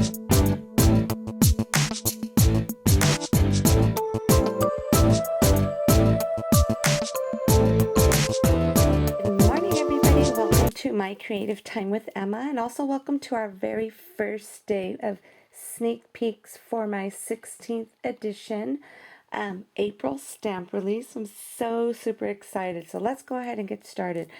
To my creative time with Emma, and also welcome to our very first day of sneak peeks for my 16th edition April stamp release. I'm so super excited, so let's go ahead and get started.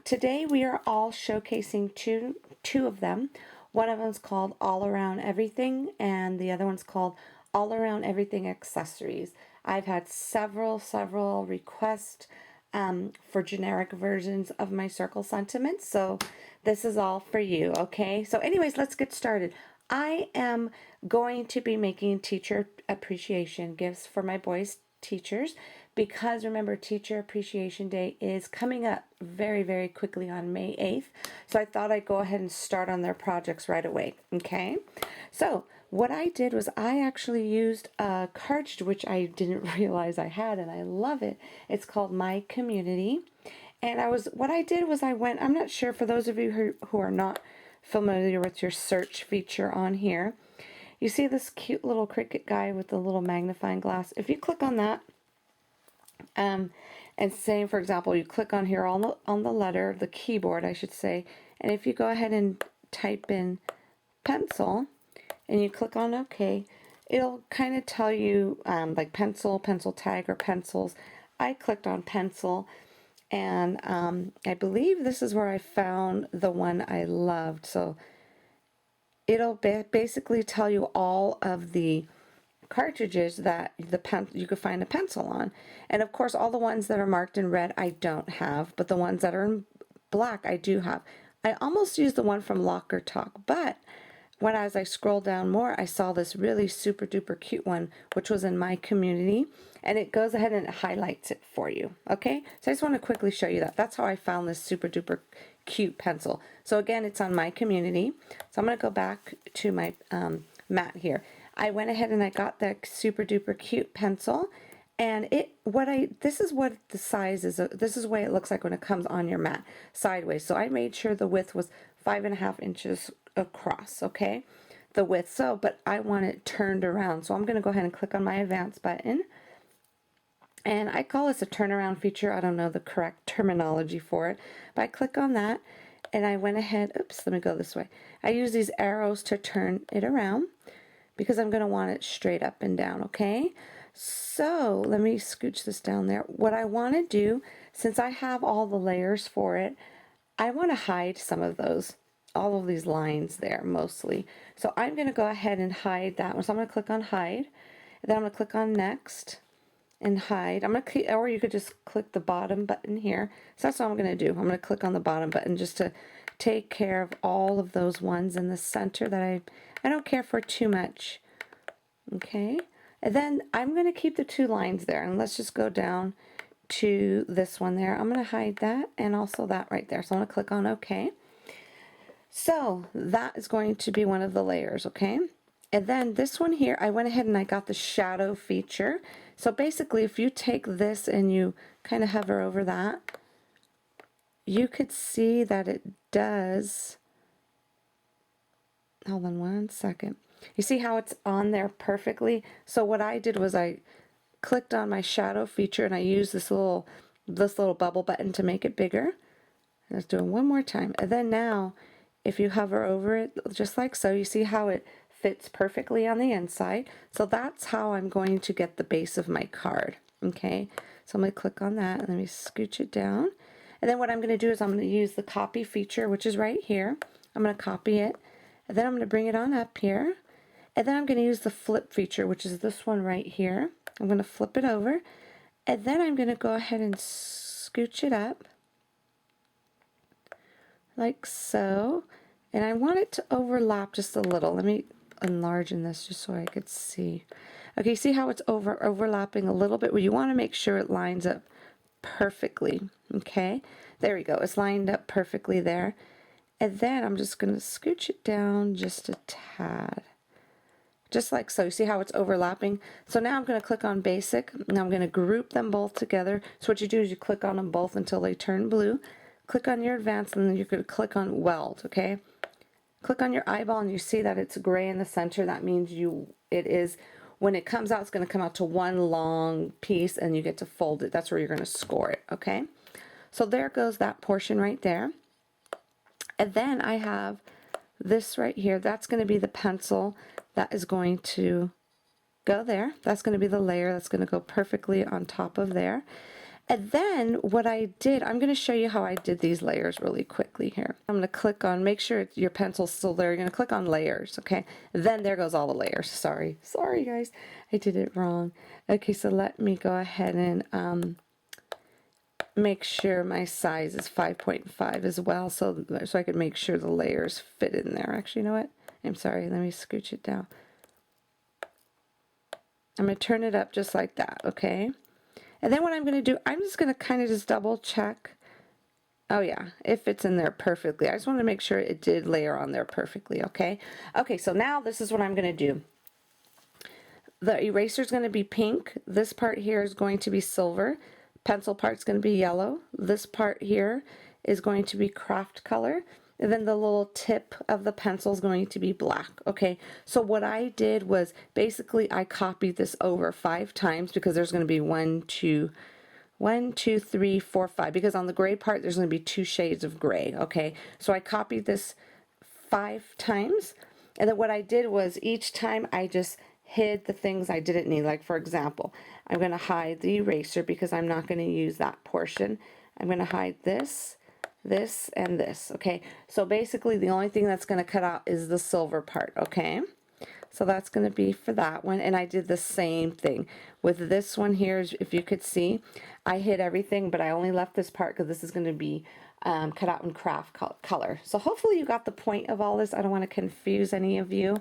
Today we are all showcasing two of them. One of them is called All Around Everything, and the other one's called All Around Everything Accessories. I've had several requests for generic versions of my circle sentiments, so this is all for you. Okay, so anyways, let's get started. I am going to be making teacher appreciation gifts for my boys' teachers, because remember, Teacher Appreciation Day is coming up very quickly on May 8th. So I thought I'd go ahead and start on their projects right away. Okay, so what I did was I actually used a cartridge which I didn't realize I had, and I love it. It's called My Community. And what I did was I'm not sure, for those of you who are not familiar with your search feature on here, you see this cute little Cricut guy with the little magnifying glass. If you click on that, and say, for example, you click on here on the letter, the keyboard, I should say, and if you go ahead and type in pencil, and you click on OK, it'll kind of tell you like pencil tag, or pencils. I clicked on pencil, and I believe this is where I found the one I loved. So it'll basically tell you all of the cartridges that you could find a pencil on. And of course, all the ones that are marked in red I don't have, but the ones that are in black I do have. I almost used the one from Locker Talk, but as I scrolled down more, I saw this really super duper cute one, which was in My Community, and it goes ahead and it highlights it for you. Okay, so I just want to quickly show you that. That's how I found this super duper cute pencil. So again, it's on My Community. So I'm going to go back to my mat here. I went ahead and I got that super duper cute pencil, and this is what the size is. This is the way it looks like when it comes on your mat sideways. So I made sure the width was 5.5 inches across, okay, the width. So, but I want it turned around, so I'm going to go ahead and click on my advanced button, and I call this a turnaround feature. I don't know the correct terminology for it, but I click on that, and I went ahead, let me go this way. I use these arrows to turn it around, because I'm going to want it straight up and down. Okay, so let me scooch this down there. What I want to do, since I have all the layers for it, I want to hide some of those, all of these lines there mostly. So I'm going to go ahead and hide that one. So I'm going to click on hide, and then I'm going to click on next and hide. Or you could just click the bottom button here. So that's what I'm going to do. I'm going to click on the bottom button just to take care of all of those ones in the center that I don't care for too much. Okay, and then I'm going to keep the two lines there, and let's just go down to this one there. I'm going to hide that, and also that right there. So I'm going to click on OK. So that is going to be one of the layers. Okay, and then this one here, I went ahead and I got the shadow feature. So basically, if you take this and you kind of hover over that, you could see that it does. Hold on one second. You see how it's on there perfectly? So what I did was I clicked on my shadow feature, and I used this little bubble button to make it bigger. Let's do it one more time. And then now, if you hover over it, just like so, you see how it fits perfectly on the inside. So that's how I'm going to get the base of my card. Okay, so I'm going to click on that, and let me scooch it down. And then what I'm going to do is I'm going to use the copy feature, which is right here. I'm going to copy it, and then I'm going to bring it on up here, and then I'm going to use the flip feature, which is this one right here. I'm going to flip it over, and then I'm going to go ahead and scooch it up like so, and I want it to overlap just a little. Let me enlarge in this just so I could see. Okay, see how it's overlapping a little bit? Well, you want to make sure it lines up perfectly. Okay, there we go. It's lined up perfectly there. And then I'm just going to scooch it down just a tad. Just like so. You see how it's overlapping? So now I'm going to click on Basic. Now I'm going to group them both together. So what you do is you click on them both until they turn blue. Click on your Advanced, and then you're going to click on Weld, okay? click on your eyeball and you see that it's gray in the center. That means it is, when it comes out, it's going to come out to one long piece and you get to fold it. That's where you're going to score it, okay? So there goes that portion right there. And then I have this right here. That's going to be the pencil that is going to go there. That's going to be the layer that's going to go perfectly on top of there. And then what I did, I'm going to show you how I did these layers really quickly here. I'm going to click on, make sure your pencil's still there. You're going to click on layers, okay? Then there goes all the layers. Sorry guys, I did it wrong. Okay, so let me go ahead and make sure my size is 5.5 as well, so I can make sure the layers fit in there. Actually, you know what? I'm sorry, let me scooch it down. I'm going to turn it up just like that, okay? And then what I'm going to do, I'm just going to kind of just double check. Oh yeah, it fits in there perfectly. I just want to make sure it did layer on there perfectly, okay? Okay, so now this is what I'm going to do. The eraser is going to be pink. This part here is going to be silver. Pencil part's going to be yellow. This part here is going to be craft color. And then the little tip of the pencil is going to be black. Okay, so what I did was basically I copied this over 5 times because there's going to be 1, 2, 3, 4, 5. Because on the gray part there's going to be 2 shades of gray. Okay, so I copied this 5 times. And then what I did was each time I just hid the things I didn't need. Like for example, I'm going to hide the eraser because I'm not going to use that portion. I'm going to hide this, this, and this. Okay, so basically the only thing that's going to cut out is the silver part. Okay, so that's going to be for that one. And I did the same thing with this one here. If you could see, I hid everything, but I only left this part because this is going to be cut out in craft color. So hopefully you got the point of all this. I don't want to confuse any of you.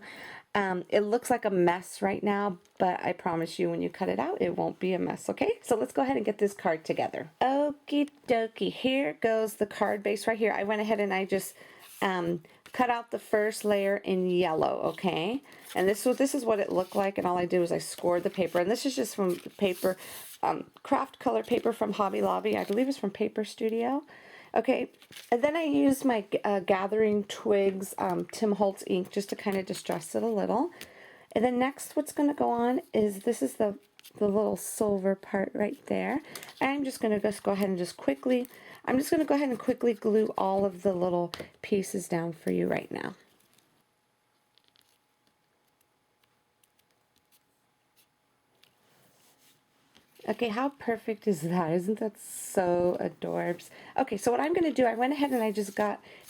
It looks like a mess right now, but I promise you when you cut it out, it won't be a mess, okay? So let's go ahead and get this card together. Okie dokie, here goes the card base right here. I went ahead and I just cut out the first layer in yellow, okay? And this is what it looked like, and all I did was I scored the paper, and this is just from paper, craft color paper from Hobby Lobby. I believe it's from Paper Studio. Okay, and then I used my Gathering Twigs Tim Holtz ink just to kind of distress it a little. And then next what's going to go on is this is the little silver part right there. I'm just going to go ahead and I'm just going to go ahead and quickly glue all of the little pieces down for you right now. Okay, how perfect is that? Isn't that so adorbs? Okay, so what I'm going to do, I went ahead and I just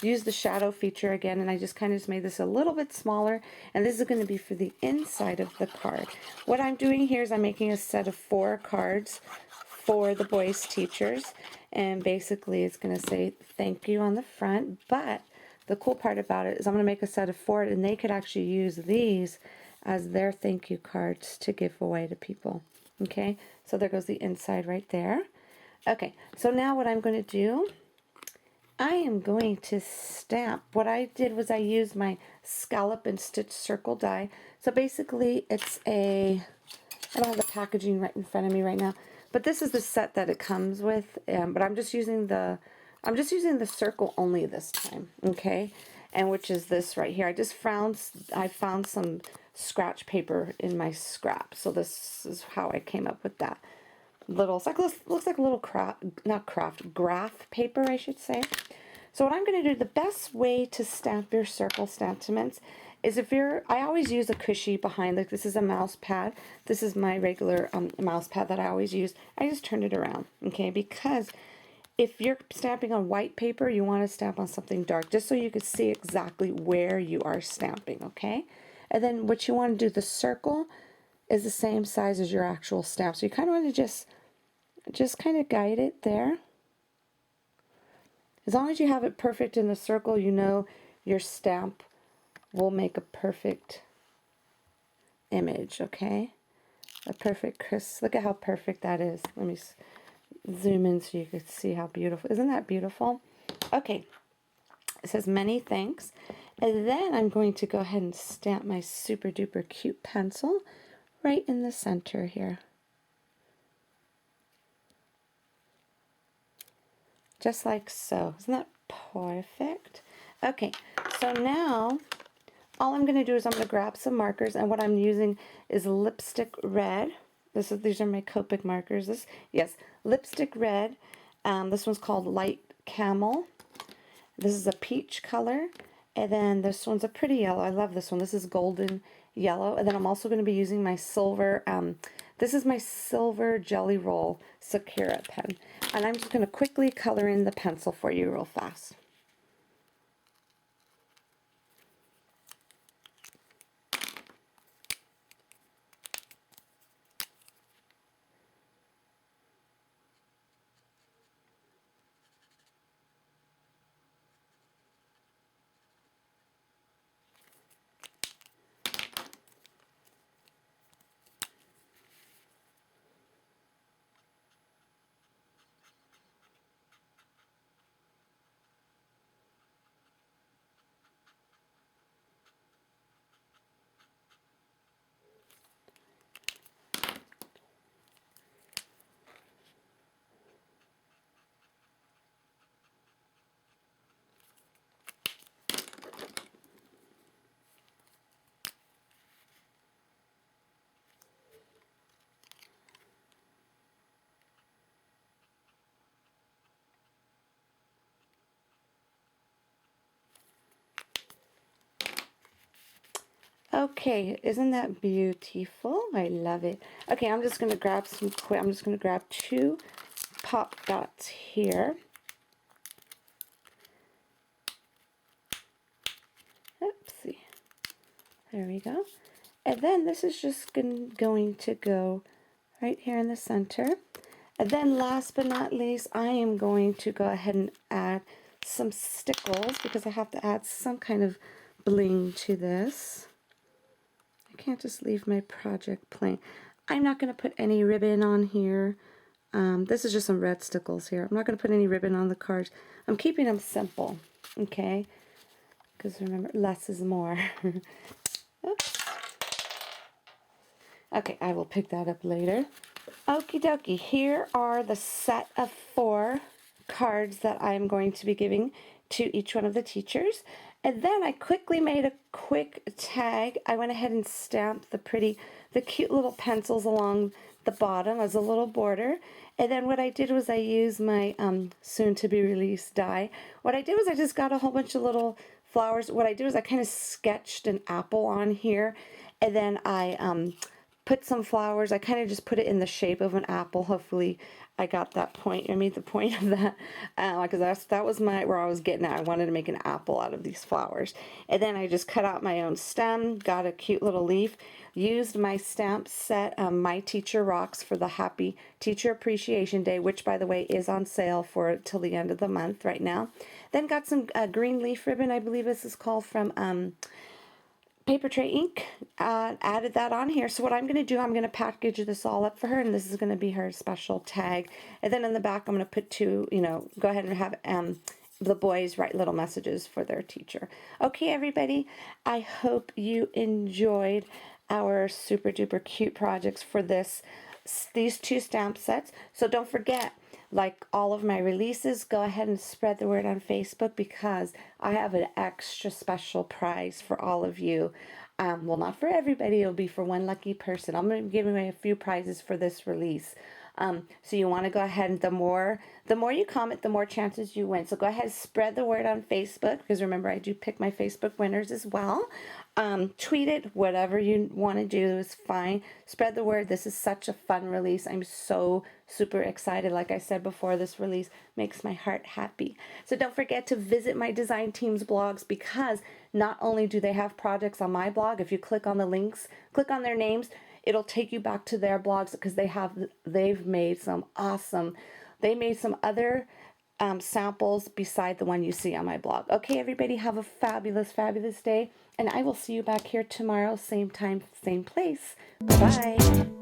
used the shadow feature again, and I just kind of made this a little bit smaller, and this is going to be for the inside of the card. What I'm doing here is I'm making a set of 4 cards for the boys' teachers, and basically it's going to say thank you on the front, but the cool part about it is I'm going to make a set of 4, and they could actually use these as their thank you cards to give away to people. Okay, so there goes the inside right there. Okay, so now what I'm going to do, I am going to stamp. What I did was I used my scallop and stitch circle die. So basically it's I don't have the packaging right in front of me right now, but this is the set that it comes with, but I'm just using the circle only this time, okay? And which is this right here. I found some scratch paper in my scrap, so this is how I came up with that little, looks like a little graph paper, I should say. So what I'm going to do, the best way to stamp your circle sentiments is I always use a cushy behind, like this is a mouse pad. This is my regular mouse pad that I always use. I just turned it around, okay, because if you're stamping on white paper, you want to stamp on something dark, just so you can see exactly where you are stamping, okay? And then what you want to do, the circle is the same size as your actual stamp. So you kind of want to just kind of guide it there. As long as you have it perfect in the circle, you know your stamp will make a perfect image, okay? A perfect crisp. Look at how perfect that is. Let me zoom in so you can see how beautiful. Isn't that beautiful? Okay. It says many thanks. And then I'm going to go ahead and stamp my super duper cute pencil right in the center here. Just like so. Isn't that perfect? Okay, so now all I'm going to do is I'm going to grab some markers, and what I'm using is lipstick red. These are my Copic markers. Yes, lipstick red. This one's called light camel. This is a peach color, and then this one's a pretty yellow. I love this one. This is golden yellow, and then I'm also going to be using my silver. This is my silver Jelly Roll Sakura pen, and I'm just going to quickly color in the pencil for you real fast. Okay, isn't that beautiful? I love it. Okay, I'm just going to grab I'm just going to grab 2 pop dots here. Oopsie. There we go. And then this is just going to go right here in the center. And then last but not least, I am going to go ahead and add some stickles because I have to add some kind of bling to this. I can't just leave my project plain. I'm not going to put any ribbon on here. This is just some red stickles here. I'm not going to put any ribbon on the cards. I'm keeping them simple, okay? Because remember, less is more. Oops. Okay, I will pick that up later. Okie dokie, here are the set of 4 cards that I'm going to be giving to each one of the teachers. And then I quickly made a quick tag. I went ahead and stamped the cute little pencils along the bottom as a little border. And then what I did was I used my soon-to-be-released die. What I did was I just got a whole bunch of little flowers. What I did was I kind of sketched an apple on here. And then I put some flowers. I kind of just put it in the shape of an apple. Hopefully I got that point. I made the point of that because that was where I was getting at. I wanted to make an apple out of these flowers. And then I just cut out my own stem, got a cute little leaf, used my stamp set, My Teacher Rocks, for the Happy Teacher Appreciation Day, which by the way is on sale for till the end of the month right now. Then got some green leaf ribbon, I believe this is called, from Paper Tray Ink. Added that on here. So what I'm going to do, I'm going to package this all up for her, and this is going to be her special tag. And then in the back, I'm going to put 2, go ahead and have the boys write little messages for their teacher. Okay, everybody, I hope you enjoyed our super duper cute projects for these 2 stamp sets. So don't forget, like all of my releases, go ahead and spread the word on Facebook because I have an extra special prize for all of you. Well, not for everybody. It'll be for one lucky person. I'm going to be giving away a few prizes for this release. So you want to go ahead and the more you comment, the more chances you win. So go ahead and spread the word on Facebook because remember, I do pick my Facebook winners as well. Tweet it, whatever you want to do is fine. Spread the word. This is such a fun release. I'm so super excited. Like I said before, this release makes my heart happy. So don't forget to visit my design team's blogs because not only do they have projects on my blog, if you click on the links, click on their names, it'll take you back to their blogs because they've made some awesome, they made some other samples beside the one you see on my blog. Okay, everybody, have a fabulous, fabulous day, and I will see you back here tomorrow, same time, same place. Bye-bye.